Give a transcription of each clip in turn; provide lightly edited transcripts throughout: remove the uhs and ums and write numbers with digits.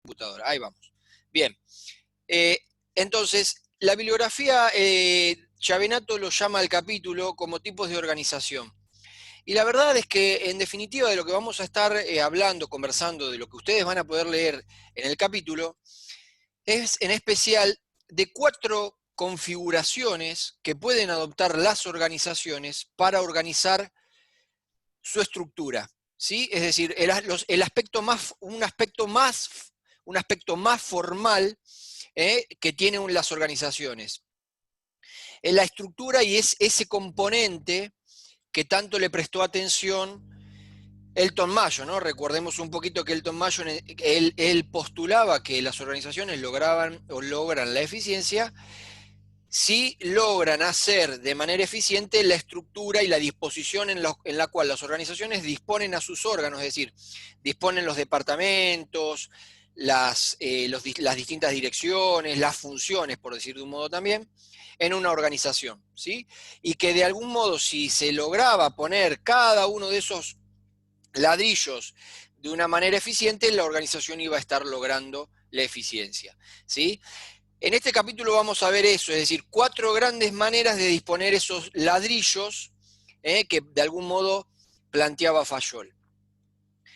computadora. Ahí vamos. Bien. Entonces, la bibliografía, Chiavenato lo llama al capítulo como tipos de organización. Y la verdad es que, en definitiva, de lo que vamos a estar hablando, conversando, de lo que ustedes van a poder leer en el capítulo, es en especial de 4 configuraciones que pueden adoptar las organizaciones para organizar su estructura, ¿sí? Es decir, un aspecto más formal que tienen las organizaciones. En la estructura, y es ese componente que tanto le prestó atención Elton Mayo, ¿no? Recordemos un poquito que Elton Mayo, él postulaba que las organizaciones logran la eficiencia si logran hacer de manera eficiente la estructura y la disposición en la cual las organizaciones disponen a sus órganos, es decir, disponen los departamentos, las distintas direcciones, las funciones, por decir de un modo también, en una organización, ¿sí? Y que de algún modo, si se lograba poner cada uno de esos ladrillos de una manera eficiente, la organización iba a estar logrando la eficiencia, ¿sí? En este capítulo vamos a ver eso, es decir, 4 grandes maneras de disponer esos ladrillos que de algún modo planteaba Fayol.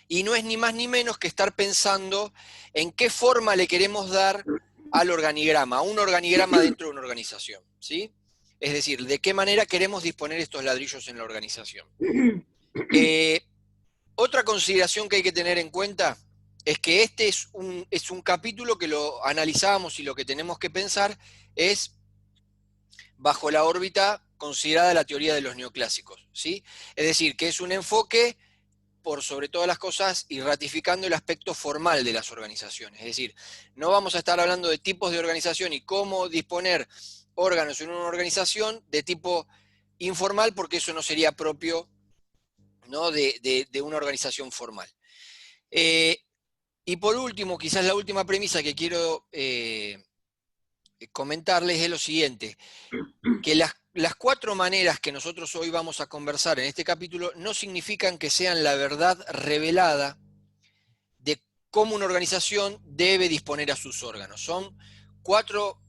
Y no es ni más ni menos que estar pensando en qué forma le queremos dar al organigrama, a un organigrama dentro de una organización, ¿sí? Es decir, de qué manera queremos disponer estos ladrillos en la organización. Otra consideración que hay que tener en cuenta es que este es un capítulo que lo analizamos, y lo que tenemos que pensar es bajo la órbita considerada la teoría de los neoclásicos, ¿sí? Es decir, que es un enfoque por sobre todas las cosas y ratificando el aspecto formal de las organizaciones. Es decir, no vamos a estar hablando de tipos de organización y cómo disponer órganos en una organización de tipo informal, porque eso no sería propio, ¿no?, de una organización formal. Y por último, quizás la última premisa que quiero comentarles es lo siguiente, que las 4 maneras que nosotros hoy vamos a conversar en este capítulo no significan que sean la verdad revelada de cómo una organización debe disponer a sus órganos. Son 4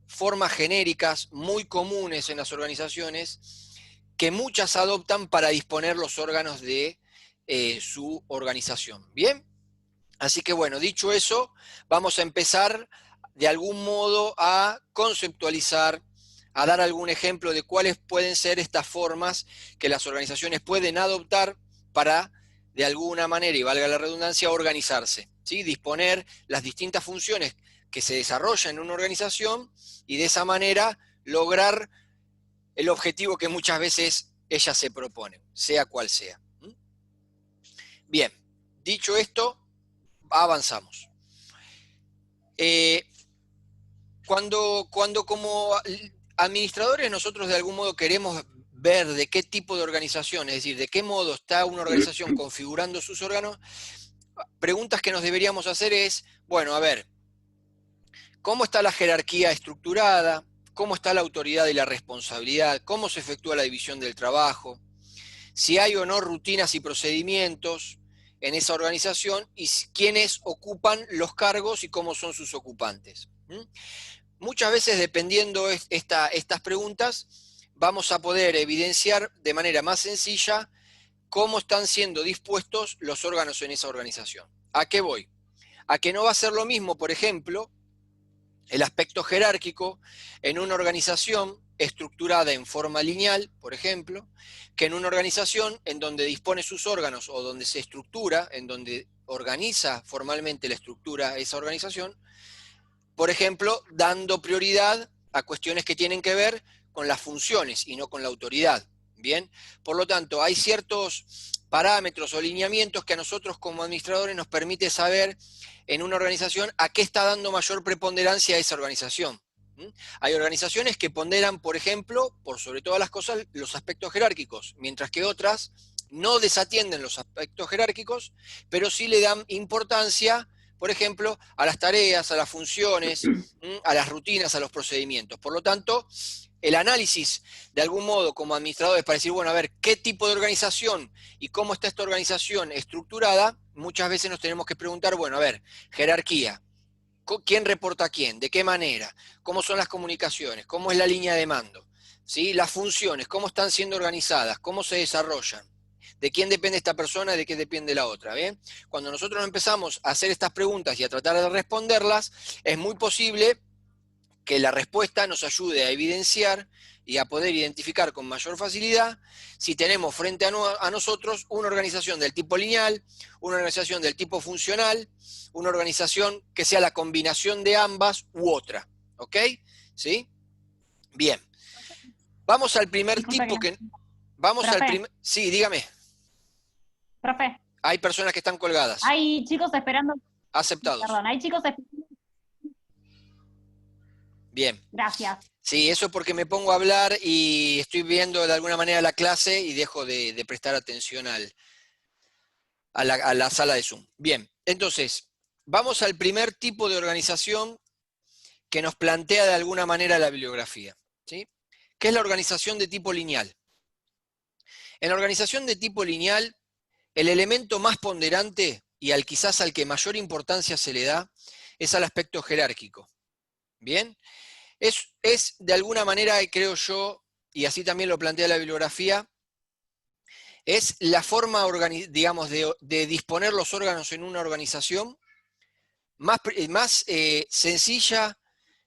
formas genéricas muy comunes en las organizaciones que muchas adoptan para disponer los órganos de su organización. ¿Bien? Así que bueno, dicho eso, vamos a empezar de algún modo a conceptualizar, a dar algún ejemplo de cuáles pueden ser estas formas que las organizaciones pueden adoptar para, de alguna manera, y valga la redundancia, organizarse, ¿sí? Disponer las distintas funciones que se desarrollan en una organización y de esa manera lograr el objetivo que muchas veces ellas se proponen, sea cual sea. Bien, dicho esto, avanzamos. Cuando como administradores nosotros de algún modo queremos ver de qué tipo de organización, es decir, de qué modo está una organización configurando sus órganos, preguntas que nos deberíamos hacer es, bueno, a ver, ¿cómo está la jerarquía estructurada? ¿Cómo está la autoridad y la responsabilidad? ¿Cómo se efectúa la división del trabajo? Si hay o no rutinas y procedimientos en esa organización, y quiénes ocupan los cargos y cómo son sus ocupantes. Muchas veces, dependiendo estas preguntas, vamos a poder evidenciar de manera más sencilla cómo están siendo dispuestos los órganos en esa organización. ¿A qué voy? A que no va a ser lo mismo, por ejemplo, el aspecto jerárquico en una organización estructurada en forma lineal, por ejemplo, que en una organización en donde dispone sus órganos o donde se estructura, en donde organiza formalmente la estructura esa organización, por ejemplo, dando prioridad a cuestiones que tienen que ver con las funciones y no con la autoridad. Bien, por lo tanto, hay ciertos parámetros o lineamientos que a nosotros como administradores nos permite saber en una organización a qué está dando mayor preponderancia a esa organización. Hay organizaciones que ponderan, por ejemplo, por sobre todas las cosas, los aspectos jerárquicos, mientras que otras no desatienden los aspectos jerárquicos, pero sí le dan importancia, por ejemplo, a las tareas, a las funciones, a las rutinas, a los procedimientos. Por lo tanto, el análisis, de algún modo, como administradores, para decir, bueno, a ver, qué tipo de organización y cómo está esta organización estructurada, muchas veces nos tenemos que preguntar, bueno, a ver, jerarquía. quién reporta a quién, de qué manera, cómo son las comunicaciones, cómo es la línea de mando, ¿sí? Las funciones, cómo están siendo organizadas, cómo se desarrollan, de quién depende esta persona y de qué depende la otra, ¿bien? Cuando nosotros empezamos a hacer estas preguntas y a tratar de responderlas, es muy posible que la respuesta nos ayude a evidenciar y a poder identificar con mayor facilidad si tenemos frente a nosotros una organización del tipo lineal, una organización del tipo funcional, una organización que sea la combinación de ambas u otra. ¿Ok? ¿Sí? Bien. Vamos al primer Disculpe tipo que... que... Vamos al Profe, primer... Sí, dígame. profe, Hay personas que están colgadas. hay chicos esperando, Aceptados. perdón, hay chicos esperando. Bien. Gracias. Sí, eso porque me pongo a hablar y estoy viendo de alguna manera la clase y dejo de prestar atención a la sala de Zoom. Bien, entonces, vamos al primer tipo de organización que nos plantea de alguna manera la bibliografía, ¿sí? Que es la organización de tipo lineal. En la organización de tipo lineal, el elemento más ponderante y quizás al que mayor importancia se le da es al aspecto jerárquico. Bien, es de alguna manera, creo yo, y así también lo plantea la bibliografía, es la forma, digamos, de disponer los órganos en una organización más sencilla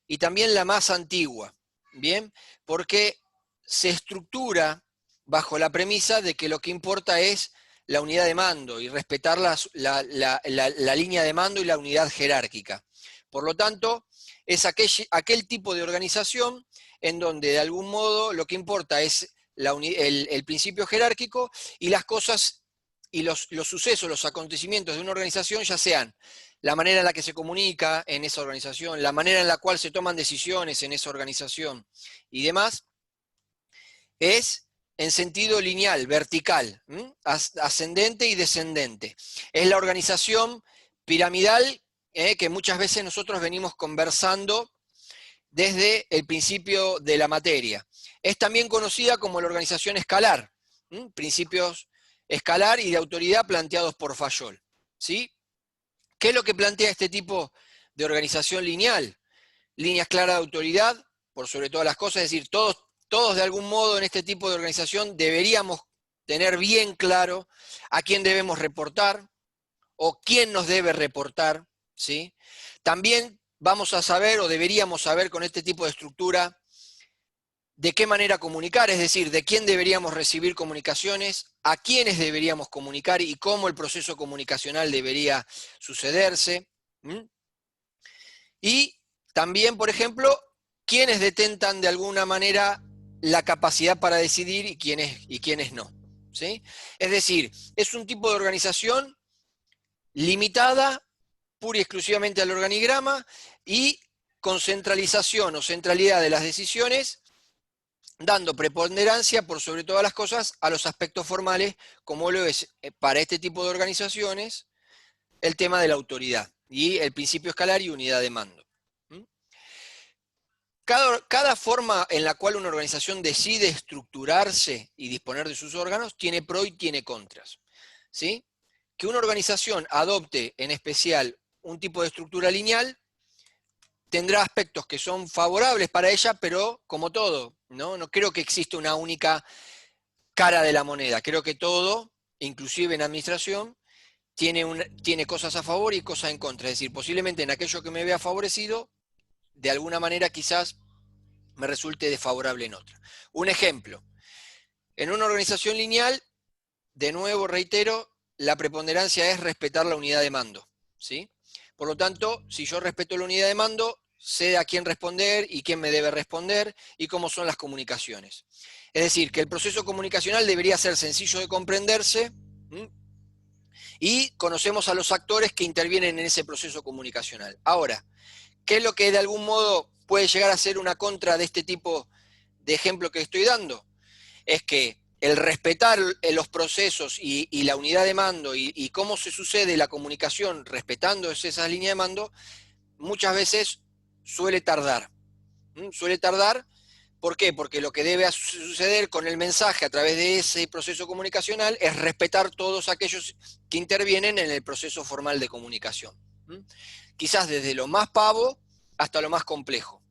y también la más antigua, ¿bien? Porque se estructura bajo la premisa de que lo que importa es la unidad de mando y respetar la línea de mando y la unidad jerárquica. Por lo tanto, es aquel tipo de organización en donde de algún modo lo que importa es el principio jerárquico y las cosas y los sucesos, los acontecimientos de una organización, ya sean la manera en la que se comunica en esa organización, la manera en la cual se toman decisiones en esa organización y demás, es en sentido lineal, vertical, ascendente y descendente. Es la organización piramidal que muchas veces nosotros venimos conversando desde el principio de la materia. Es también conocida como la organización escalar, principios escalar y de autoridad planteados por Fayol, ¿sí? ¿Qué es lo que plantea este tipo de organización lineal? Líneas claras de autoridad, por sobre todas las cosas, es decir, todos de algún modo en este tipo de organización deberíamos tener bien claro a quién debemos reportar o quién nos debe reportar, ¿sí? También vamos a saber o deberíamos saber con este tipo de estructura de qué manera comunicar, es decir, de quién deberíamos recibir comunicaciones, a quiénes deberíamos comunicar y cómo el proceso comunicacional debería sucederse. Y también, por ejemplo, quiénes detentan de alguna manera la capacidad para decidir y quiénes no. ¿Sí? Es decir, es un tipo de organización limitada pura y exclusivamente al organigrama y con centralización o centralidad de las decisiones, dando preponderancia por sobre todas las cosas a los aspectos formales, como lo es para este tipo de organizaciones el tema de la autoridad y el principio escalar y unidad de mando. Cada forma en la cual una organización decide estructurarse y disponer de sus órganos tiene pro y tiene contras. ¿Sí? Que una organización adopte en especial un tipo de estructura lineal tendrá aspectos que son favorables para ella, pero como todo, no creo que exista una única cara de la moneda. Creo que todo, inclusive en administración, tiene cosas a favor y cosas en contra. Es decir, posiblemente en aquello que me vea favorecido, de alguna manera quizás me resulte desfavorable en otra. Un ejemplo, en una organización lineal, de nuevo reitero, la preponderancia es respetar la unidad de mando, ¿sí? Por lo tanto, si yo respeto la unidad de mando, sé a quién responder y quién me debe responder y cómo son las comunicaciones. Es decir, que el proceso comunicacional debería ser sencillo de comprenderse y conocemos a los actores que intervienen en ese proceso comunicacional. Ahora, ¿qué es lo que de algún modo puede llegar a ser una contra de este tipo de ejemplo que estoy dando? Es que el respetar los procesos y la unidad de mando y cómo se sucede la comunicación respetando esas líneas de mando, muchas veces suele tardar. Suele tardar, ¿por qué? Porque lo que debe suceder con el mensaje a través de ese proceso comunicacional es respetar todos aquellos que intervienen en el proceso formal de comunicación. quizás desde lo más pavo hasta lo más complejo.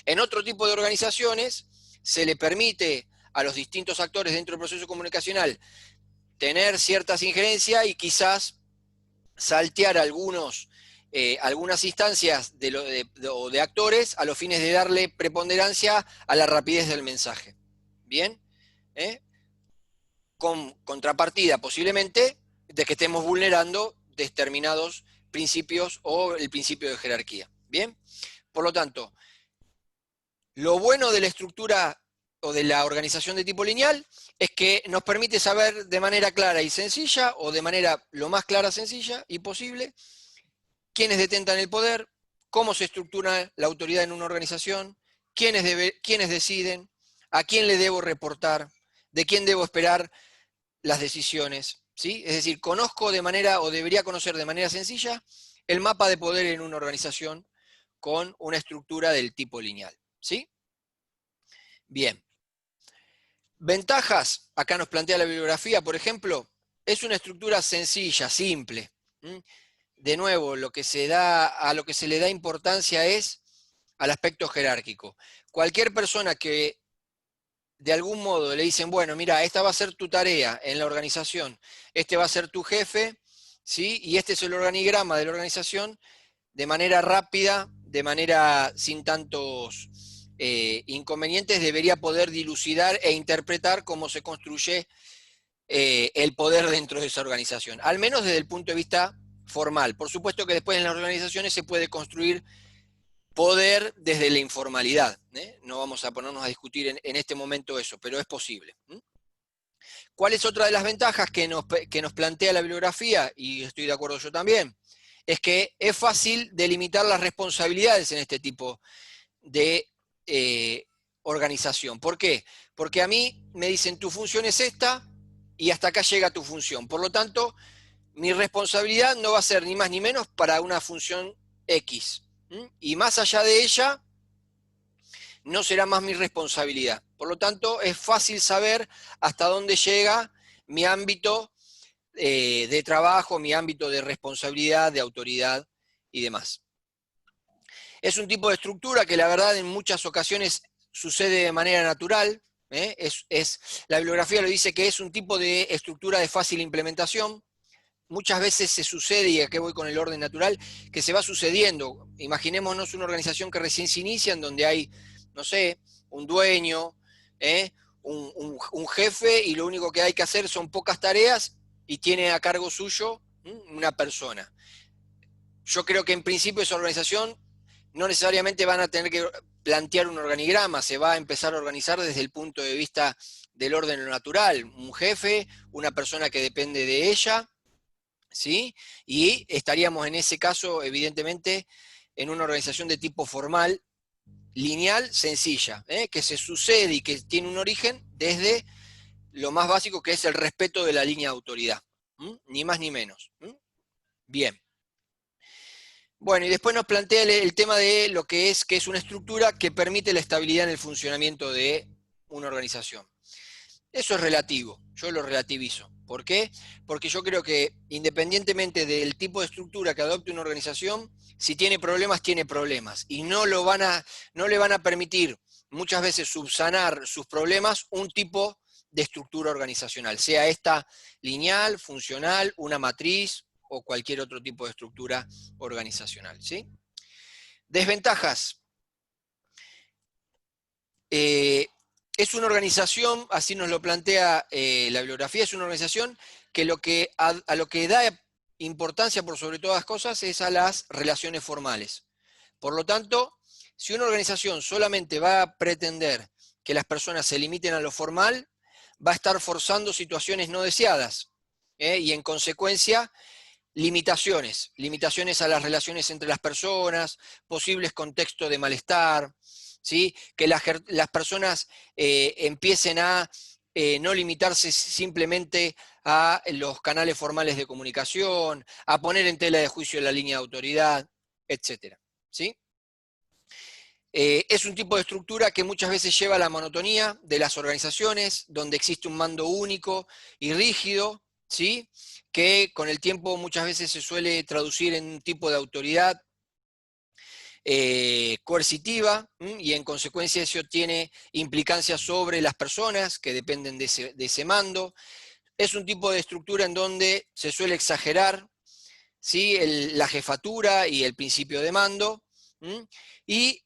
En otro tipo de organizaciones se le permite a los distintos actores dentro del proceso comunicacional tener ciertas injerencias y quizás saltear algunas instancias de actores a los fines de darle preponderancia a la rapidez del mensaje. ¿Bien? Con contrapartida posiblemente de que estemos vulnerando determinados principios o el principio de jerarquía. ¿Bien? Por lo tanto, lo bueno de la estructura o de la organización de tipo lineal es que nos permite saber de manera clara y sencilla, o de manera lo más clara, sencilla y posible, quiénes detentan el poder, cómo se estructura la autoridad en una organización, quiénes deciden, a quién le debo reportar, de quién debo esperar las decisiones, ¿sí? Es decir, conozco de manera, o debería conocer de manera sencilla, el mapa de poder en una organización con una estructura del tipo lineal, ¿sí? Bien. Ventajas, acá nos plantea la bibliografía, por ejemplo, es una estructura sencilla, simple. De nuevo, a lo que se le da importancia es al aspecto jerárquico. Cualquier persona que de algún modo le dicen, bueno, mira, esta va a ser tu tarea en la organización, este va a ser tu jefe, ¿sí? Y este es el organigrama de la organización, de manera rápida, de manera sin tantos inconvenientes, debería poder dilucidar e interpretar cómo se construye el poder dentro de esa organización, al menos desde el punto de vista formal. Por supuesto que después en las organizaciones se puede construir poder desde la informalidad. No vamos a ponernos a discutir en este momento eso, pero es posible. ¿Cuál es otra de las ventajas que nos plantea la bibliografía? Y estoy de acuerdo yo también. Es que es fácil delimitar las responsabilidades en este tipo de organización. ¿Por qué? Porque a mí me dicen, tu función es esta, y hasta acá llega tu función. Por lo tanto, mi responsabilidad no va a ser ni más ni menos para una función X. Y más allá de ella, no será más mi responsabilidad. Por lo tanto, es fácil saber hasta dónde llega mi ámbito de trabajo, mi ámbito de responsabilidad, de autoridad y demás. Es un tipo de estructura que la verdad en muchas ocasiones sucede de manera natural. La bibliografía lo dice que es un tipo de estructura de fácil implementación. Muchas veces se sucede, y aquí voy con el orden natural, que se va sucediendo. Imaginémonos una organización que recién se inicia, en donde hay, no sé, un dueño, un jefe, y lo único que hay que hacer son pocas tareas, y tiene a cargo suyo una persona. Yo creo que en principio esa organización no necesariamente van a tener que plantear un organigrama, se va a empezar a organizar desde el punto de vista del orden natural. Un jefe, una persona que depende de ella, ¿sí? Y estaríamos en ese caso, evidentemente, en una organización de tipo formal, lineal, sencilla, que se sucede y que tiene un origen desde lo más básico, que es el respeto de la línea de autoridad. Ni más ni menos. Bien. Bueno, y después nos plantea el tema de lo que es una estructura que permite la estabilidad en el funcionamiento de una organización. Eso es relativo, yo lo relativizo. ¿Por qué? Porque yo creo que independientemente del tipo de estructura que adopte una organización, si tiene problemas, tiene problemas. Y no le van a permitir muchas veces subsanar sus problemas un tipo de estructura organizacional, sea esta lineal, funcional, una matriz o cualquier otro tipo de estructura organizacional. ¿Sí? Desventajas. Es una organización, así nos lo plantea la bibliografía, es una organización que a lo que da importancia por sobre todas las cosas es a las relaciones formales. Por lo tanto, si una organización solamente va a pretender que las personas se limiten a lo formal, va a estar forzando situaciones no deseadas, y en consecuencia limitaciones a las relaciones entre las personas, posibles contextos de malestar, ¿sí? Que las personas empiecen a no limitarse simplemente a los canales formales de comunicación, a poner en tela de juicio la línea de autoridad, etc. ¿Sí? Es un tipo de estructura que muchas veces lleva a la monotonía de las organizaciones, donde existe un mando único y rígido, ¿sí? Que con el tiempo muchas veces se suele traducir en un tipo de autoridad coercitiva, y en consecuencia eso tiene implicancias sobre las personas que dependen de ese mando. Es un tipo de estructura en donde se suele exagerar, ¿sí? La jefatura y el principio de mando, y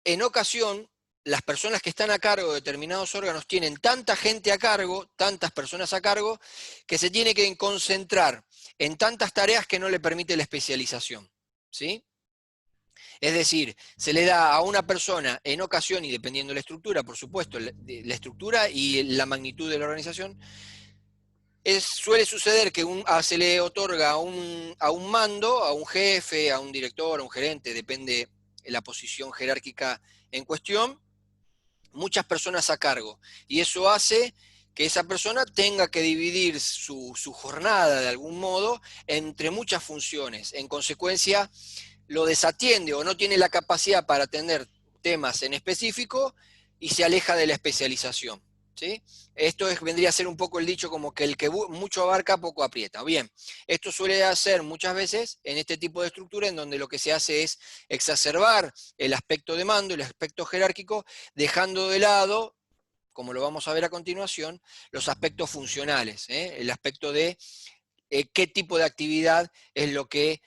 en ocasión las personas que están a cargo de determinados órganos tienen tanta gente a cargo, tantas personas a cargo, que se tiene que concentrar en tantas tareas que no le permite la especialización, ¿sí? Es decir, se le da a una persona en ocasión, y dependiendo de la estructura, por supuesto, la estructura y la magnitud de la organización, suele suceder que se le otorga a un mando, a un jefe, a un director, a un gerente, depende de la posición jerárquica en cuestión, muchas personas a cargo. Y eso hace que esa persona tenga que dividir su jornada de algún modo entre muchas funciones. En consecuencia, lo desatiende o no tiene la capacidad para atender temas en específico y se aleja de la especialización, ¿sí? Esto vendría a ser un poco el dicho como que el que mucho abarca, poco aprieta. Bien, esto suele hacer muchas veces en este tipo de estructura en donde lo que se hace es exacerbar el aspecto de mando, el aspecto jerárquico, dejando de lado, como lo vamos a ver a continuación, los aspectos funcionales, el aspecto de qué tipo de actividad es lo que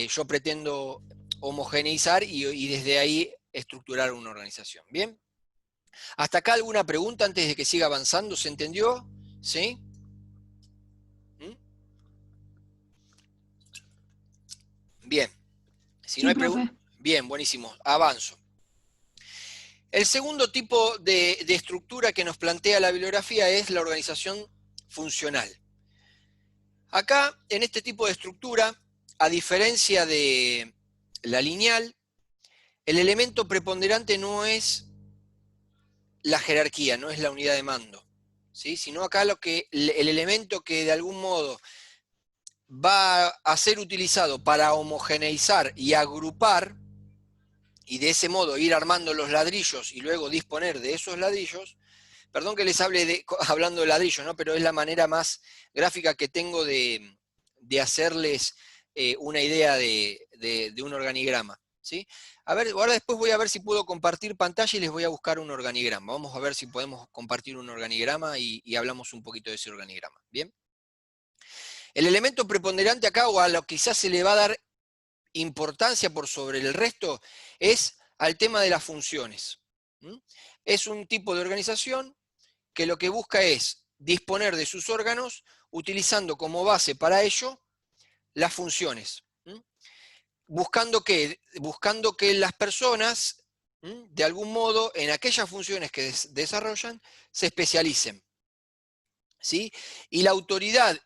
yo pretendo homogeneizar y desde ahí estructurar una organización. ¿Bien? ¿Hasta acá alguna pregunta antes de que siga avanzando? ¿Se entendió? ¿Sí? ¿Mm? Bien. Si no Sí, hay preguntas, profe. bien, buenísimo. Avanzo. El segundo tipo de estructura que nos plantea la bibliografía es la organización funcional. Acá, en este tipo de estructura, a diferencia de la lineal, el elemento preponderante no es la jerarquía, no es la unidad de mando, ¿sí? Sino acá el elemento que de algún modo va a ser utilizado para homogeneizar y agrupar, y de ese modo ir armando los ladrillos y luego disponer de esos ladrillos. Perdón que les hable hablando de ladrillos, ¿no? Pero es la manera más gráfica que tengo de hacerles una idea de un organigrama, ¿sí? A ver, ahora después voy a ver si puedo compartir pantalla y les voy a buscar un organigrama. Vamos a ver si podemos compartir un organigrama y hablamos un poquito de ese organigrama. ¿Bien? El elemento preponderante acá, o a lo que quizás se le va a dar importancia por sobre el resto, es al tema de las funciones. Es un tipo de organización que lo que busca es disponer de sus órganos utilizando como base para ello las funciones. Buscando que las personas, de algún modo, en aquellas funciones que desarrollan, se especialicen, ¿sí? Y la autoridad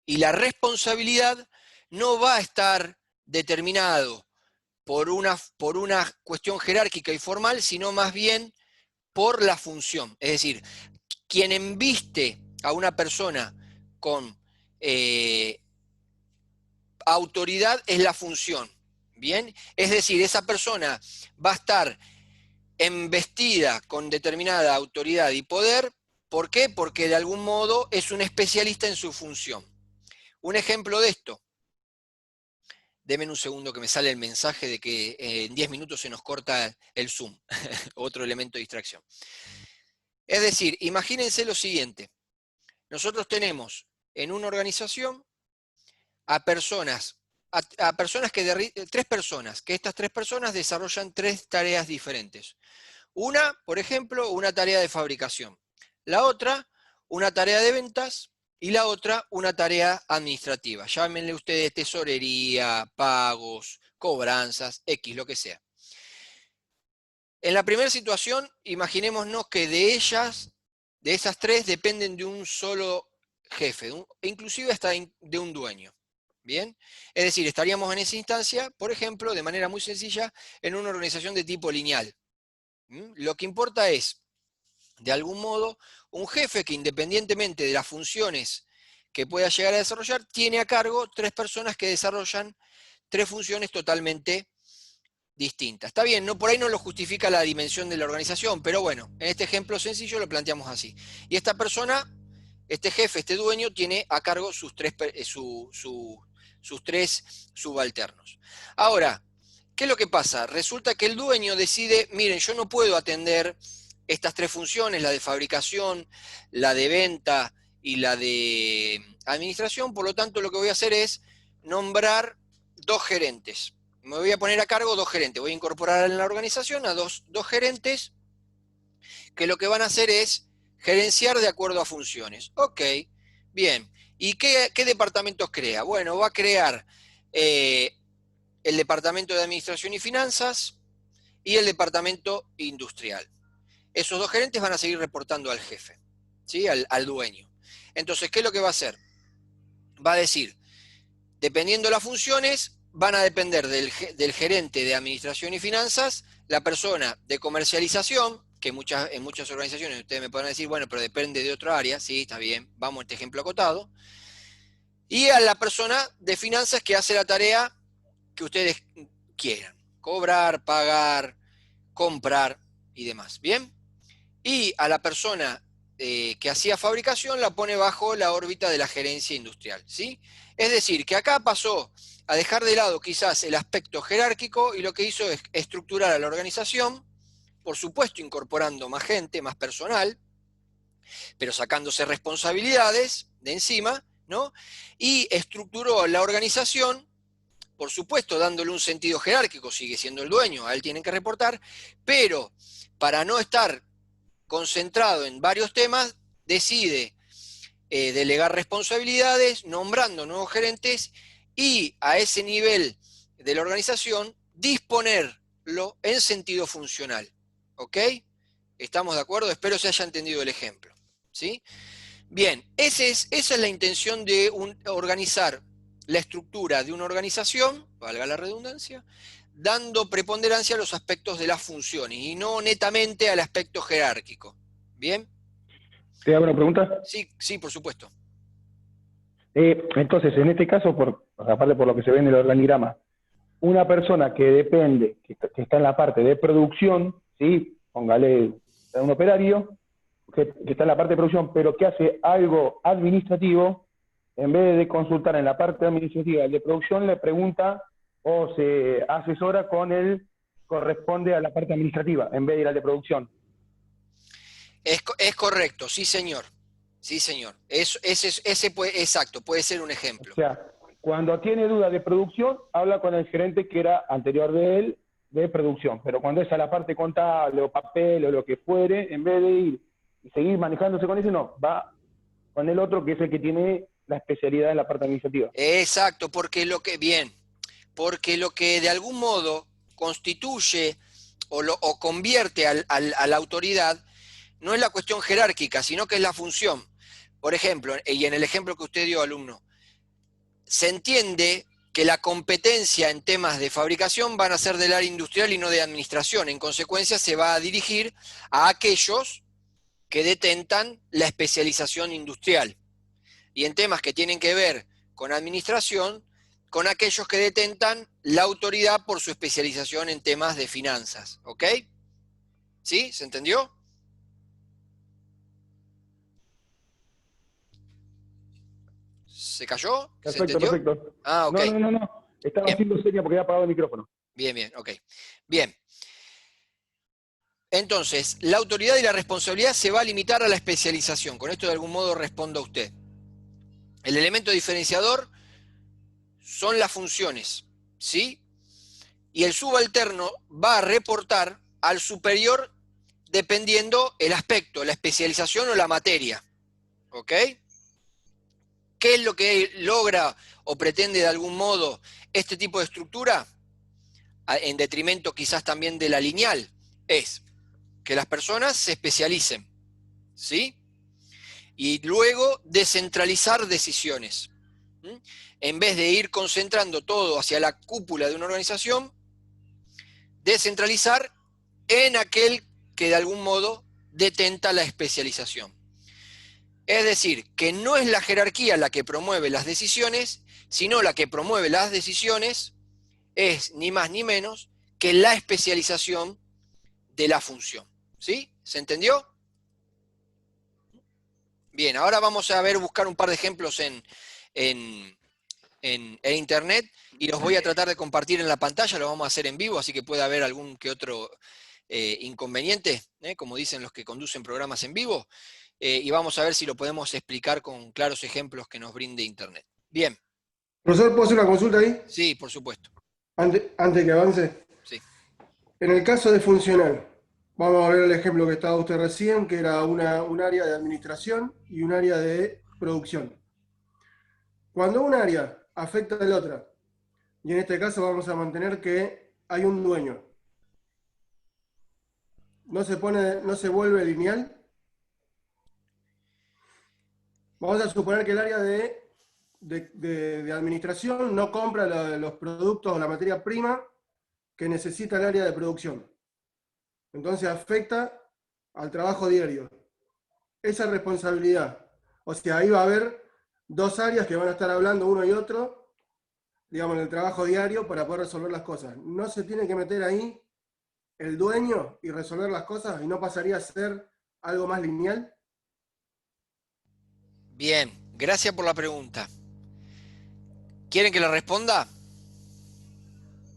y la responsabilidad no va a estar determinado por una cuestión jerárquica y formal, sino más bien por la función. Es decir, quien embiste a una persona con autoridad es la función. ¿Bien? Es decir, esa persona va a estar embestida con determinada autoridad y poder. ¿Por qué? Porque de algún modo es un especialista en su función. Un ejemplo de esto. Denme un segundo que me sale el mensaje de que en 10 minutos se nos corta el Zoom. Otro elemento de distracción. Es decir, imagínense lo siguiente. Nosotros tenemos en una organización a personas, tres personas, que estas tres personas desarrollan tres tareas diferentes. Una, por ejemplo, una tarea de fabricación. La otra, una tarea de ventas. Y la otra, una tarea administrativa. Llámenle ustedes tesorería, pagos, cobranzas, X, lo que sea. En la primera situación, imaginémonos que de esas tres, dependen de un solo jefe, inclusive hasta de un dueño. ¿Bien? Es decir, estaríamos en esa instancia, por ejemplo, de manera muy sencilla, en una organización de tipo lineal. Lo que importa es, de algún modo, un jefe que independientemente de las funciones que pueda llegar a desarrollar, tiene a cargo tres personas que desarrollan tres funciones totalmente distintas. Está bien, no, por ahí no lo justifica la dimensión de la organización, pero bueno, en este ejemplo sencillo lo planteamos así. Y esta persona este jefe, este dueño, tiene a cargo sus tres subalternos. Ahora, ¿qué es lo que pasa? Resulta que el dueño decide, miren, yo no puedo atender estas tres funciones, la de fabricación, la de venta y la de administración, por lo tanto lo que voy a hacer es nombrar 2 gerentes. Me voy a poner a cargo 2 gerentes, voy a incorporar en la organización a dos gerentes que lo que van a hacer es gerenciar de acuerdo a funciones. Ok, bien. ¿Y qué departamentos crea? Bueno, va a crear el departamento de administración y finanzas y el departamento industrial. Esos 2 gerentes van a seguir reportando al jefe, ¿sí? Al dueño. Entonces, ¿qué es lo que va a hacer? Va a decir, dependiendo de las funciones, van a depender del gerente de administración y finanzas, la persona de comercialización, que en muchas organizaciones ustedes me podrán decir, bueno, pero depende de otra área, sí, está bien, vamos a este ejemplo acotado, y a la persona de finanzas que hace la tarea que ustedes quieran, cobrar, pagar, comprar y demás, ¿bien? Y a la persona que hacía fabricación la pone bajo la órbita de la gerencia industrial, ¿sí? Es decir, que acá pasó a dejar de lado quizás el aspecto jerárquico y lo que hizo es estructurar a la organización, por supuesto incorporando más gente, más personal, pero sacándose responsabilidades de encima, ¿no? Y estructuró la organización, por supuesto dándole un sentido jerárquico, sigue siendo el dueño, a él tienen que reportar, pero para no estar concentrado en varios temas, decide delegar responsabilidades, nombrando nuevos gerentes y a ese nivel de la organización disponerlo en sentido funcional. ¿Ok? ¿Estamos de acuerdo? Espero se haya entendido el ejemplo. ¿Sí? Bien, esa es la intención de organizar la estructura de una organización, valga la redundancia, dando preponderancia a los aspectos de las funciones y no netamente al aspecto jerárquico. ¿Bien? ¿Te hago una pregunta? Sí, sí, por supuesto. Entonces, en este caso, aparte por lo que se ve en el organigrama, una persona que depende, que está en la parte de producción, ¿sí? Póngale un operario, que está en la parte de producción, pero que hace algo administrativo, en vez de consultar en la parte administrativa de producción, le pregunta o se asesora con el corresponde a la parte administrativa, en vez de ir al de producción. Es correcto, sí señor. Sí señor. Exacto, puede ser un ejemplo. O sea, cuando tiene duda de producción, habla con el gerente que era anterior de él de producción. Pero cuando es a la parte contable o papel o lo que fuere, en vez de ir y seguir manejándose con ese, no, va con el otro que es el que tiene la especialidad en la parte administrativa. Exacto, porque lo que de algún modo constituye o convierte a la autoridad no es la cuestión jerárquica, sino que es la función. Por ejemplo, y en el ejemplo que usted dio, alumno, se entiende que la competencia en temas de fabricación van a ser del área industrial y no de administración. En consecuencia, se va a dirigir a aquellos que detentan la especialización industrial. Y en temas que tienen que ver con administración, con aquellos que detentan la autoridad por su especialización en temas de finanzas. ¿Ok? ¿Sí? ¿Se entendió? ¿Se cayó? ¿Se Perfecto, entendió? perfecto. Ah, ok. No. Estaba Bien, haciendo seña porque había apagado el micrófono. bien, ok. Bien. Entonces, la autoridad y la responsabilidad se va a limitar a la especialización. Con esto de algún modo respondo a usted. El elemento diferenciador son las funciones, ¿sí? Y el subalterno va a reportar al superior dependiendo el aspecto, la especialización o la materia. ¿Ok? ¿Qué es lo que logra o pretende de algún modo este tipo de estructura? En detrimento quizás también de la lineal. Es que las personas se especialicen, ¿sí? Y luego descentralizar decisiones. ¿Mm? En vez de ir concentrando todo hacia la cúpula de una organización, descentralizar en aquel que de algún modo detenta la especialización. Es decir, que no es la jerarquía la que promueve las decisiones, sino la que promueve las decisiones es ni más ni menos que la especialización de la función. ¿Sí? ¿Se entendió? Bien, ahora vamos a buscar un par de ejemplos en internet y los voy a tratar de compartir en la pantalla, lo vamos a hacer en vivo, así que puede haber algún que otro inconveniente, como dicen los que conducen programas en vivo, y vamos a ver si lo podemos explicar con claros ejemplos que nos brinde internet. Bien. Profesor, ¿puedo hacer una consulta ahí? Sí, por supuesto. Antes que avance. Sí. En el caso de funcional, vamos a ver el ejemplo que estaba usted recién, que era un área de administración y un área de producción. Cuando un área afecta a la otra, y en este caso vamos a mantener que hay un dueño, no se vuelve lineal. Vamos a suponer que el área de administración no compra los productos o la materia prima que necesita el área de producción. Entonces afecta al trabajo diario. Esa responsabilidad. O sea, ahí va a haber dos áreas que van a estar hablando uno y otro, digamos, en el trabajo diario para poder resolver las cosas. No se tiene que meter ahí el dueño y resolver las cosas y no pasaría a ser algo más lineal. Bien, gracias por la pregunta. ¿Quieren que la responda?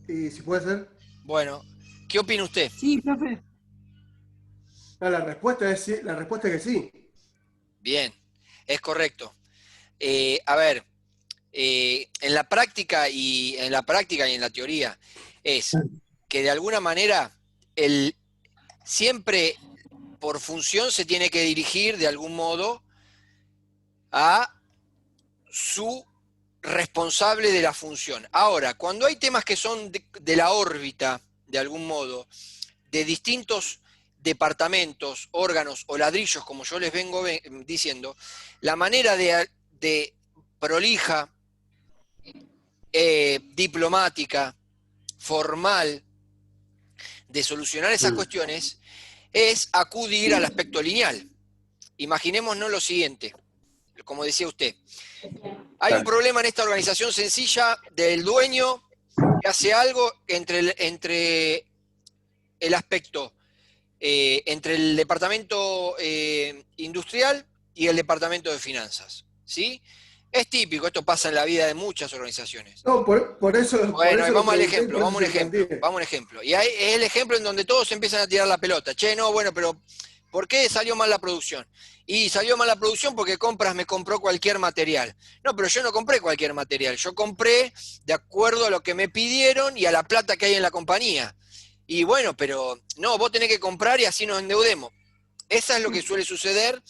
Y si puede ser. Bueno, ¿qué opina usted? Sí, profe. No, la respuesta es sí, la respuesta es que sí. Bien, es correcto. A ver, en la práctica y en la teoría es que de alguna manera siempre por función se tiene que dirigir de algún modo a su responsable de la función. Ahora, cuando hay temas que son de la órbita, de algún modo, de distintos departamentos, órganos o ladrillos, como yo les vengo diciendo, la manera de prolija, diplomática, formal, de solucionar esas cuestiones, es acudir al aspecto lineal. Imaginémonos lo siguiente, como decía usted. Hay un problema en esta organización sencilla del dueño que hace algo entre el aspecto, entre el departamento industrial y el departamento de finanzas, ¿sí? Es típico, esto pasa en la vida de muchas organizaciones. No, por eso. Bueno, por eso vamos al pregunté, ejemplo, por vamos a un eso se ejemplo, plantea. vamos a un ejemplo. Y ahí es el ejemplo en donde todos empiezan a tirar la pelota. Che, no, bueno, pero ¿por qué salió mal la producción? Y salió mal la producción porque Compras me compró cualquier material. No, pero yo no compré cualquier material, yo compré de acuerdo a lo que me pidieron y a la plata que hay en la compañía. Y bueno, pero no, vos tenés que comprar y así nos endeudemos. Esa es lo que suele suceder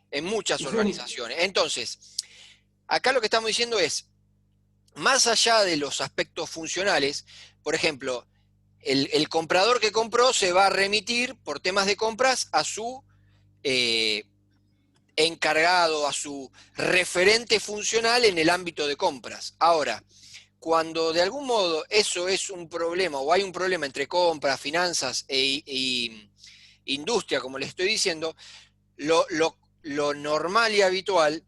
en muchas organizaciones. Entonces, acá lo que estamos diciendo es, más allá de los aspectos funcionales, por ejemplo, el comprador que compró se va a remitir por temas de compras a su encargado, a su referente funcional en el ámbito de compras. Ahora, cuando de algún modo eso es un problema o hay un problema entre compras, finanzas e industria, como les estoy diciendo, lo normal y habitual